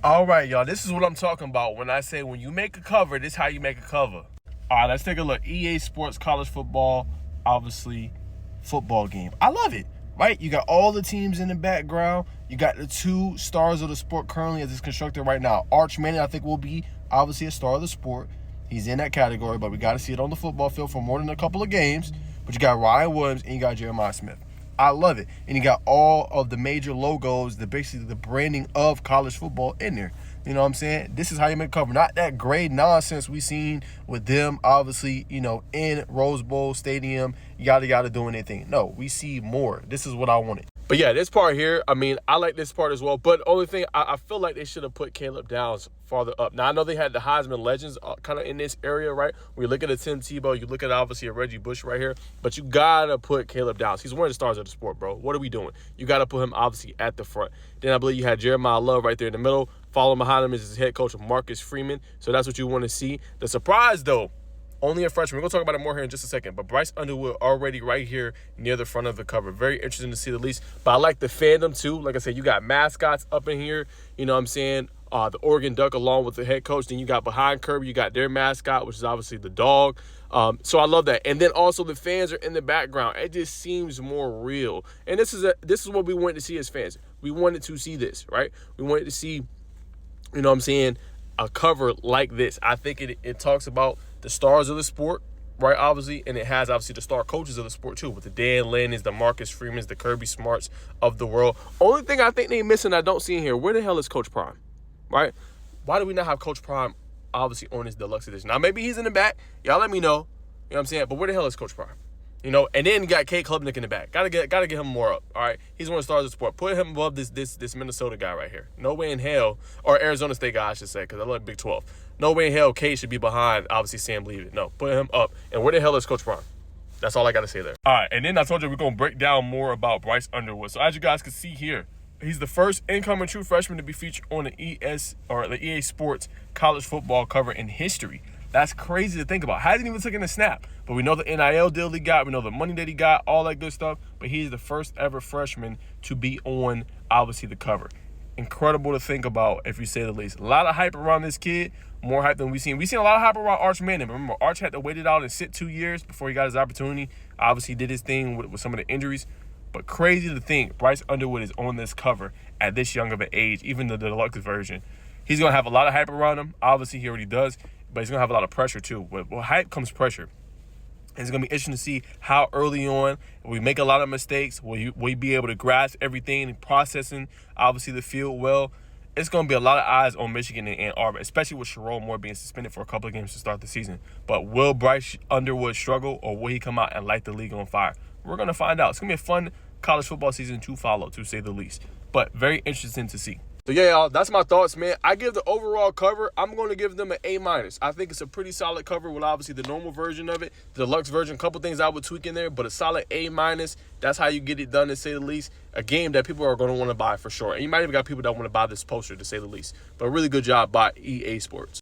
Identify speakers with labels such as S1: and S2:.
S1: All right, y'all, this is what I'm talking about when I say when you make a cover, this is how you make a cover. All right, let's take a look. EA Sports College Football, obviously, football game. I love it, right? You got all the teams in the background. You got the two stars of the sport currently as it's constructed right now. Arch Manning, I think, will be, obviously, a star of the sport. He's in that category, but we got to see it on the football field for more than a couple of games. But you got Ryan Williams and you got Jeremiah Smith. I love it. And you got all of the major logos, basically the branding of college football in there. You know what I'm saying? This is how you make cover. Not that great nonsense we seen with them, obviously, in Rose Bowl Stadium, yada, doing anything. No, we see more. This is what I wanted. But yeah, this part here, I mean, I like this part as well. But the only thing, I feel like they should have put Caleb Downs farther up. Now, I know they had the Heisman legends kind of in this area, right? When you look at a Tim Tebow, you look at obviously a Reggie Bush right here. But you got to put Caleb Downs. He's one of the stars of the sport, bro. What are we doing? You got to put him obviously at the front. Then I believe you had Jeremiah Love right there in the middle. Following behind him is his head coach, Marcus Freeman. So that's what you want to see. The surprise, though, only a freshman. We're going to talk about it more here in just a second. But Bryce Underwood already right here near the front of the cover. Very interesting to see the least. But I like the fandom, too. Like I said, you got mascots up in here. You know what I'm saying? The Oregon Duck along with the head coach. Then you got behind Kirby, you got their mascot, which is obviously the dog. So I love that. And then also the fans are in the background. It just seems more real. And this is what we wanted to see as fans. We wanted to see this, right? We wanted to see, you know what I'm saying, a cover like this. I think it talks about the stars of the sport, right, obviously, and it has, obviously, the star coaches of the sport, too, with the Dan Lannings, the Marcus Freemans, the Kirby Smarts of the world. Only thing I think they're missing I don't see in here, where the hell is Coach Prime, right? Why do we not have Coach Prime, obviously, on this deluxe edition? Now, maybe he's in the back. Y'all let me know. You know what I'm saying? But where the hell is Coach Prime? And then you got Kate Klubnik in the back. Gotta get him more up. All right, he's one of the stars of the sport. Put him above this Minnesota guy right here. No way in hell, or Arizona State guy, I should say, because I love Big 12. No way in hell Kate should be behind, obviously, Sam Leavitt. No, put him up. And where the hell is Coach Prime? That's all I got to say there. All right, and then I told you we're going to break down more about Bryce Underwood. So as you guys can see here, he's the first incoming true freshman to be featured on the EA Sports college football cover in history. That's crazy to think about. Hasn't even taken a snap. But we know the NIL deal he got. We know the money that he got, all that good stuff. But he's the first ever freshman to be on, obviously, the cover. Incredible to think about, if you say the least. A lot of hype around this kid. More hype than we've seen. We've seen a lot of hype around Arch Manning. Remember, Arch had to wait it out and sit 2 years before he got his opportunity. Obviously, did his thing with some of the injuries. But crazy to think Bryce Underwood is on this cover at this young of an age, even the deluxe version. He's going to have a lot of hype around him. Obviously, he already does. But he's going to have a lot of pressure, too. With hype comes pressure. And it's going to be interesting to see how early on we make a lot of mistakes. Will we be able to grasp everything and processing, obviously, the field well? It's going to be a lot of eyes on Michigan and Ann Arbor, especially with Sherrone Moore being suspended for a couple of games to start the season. But will Bryce Underwood struggle, or will he come out and light the league on fire? We're going to find out. It's going to be a fun college football season to follow, to say the least. But very interesting to see. So, yeah, y'all, that's my thoughts, man. I give the overall cover, I'm going to give them an A-. I think it's a pretty solid cover with, obviously, the normal version of it. The deluxe version, a couple things I would tweak in there, but a solid A-. That's how you get it done, to say the least. A game that people are going to want to buy for sure. And you might even got people that want to buy this poster, to say the least. But a really good job by EA Sports.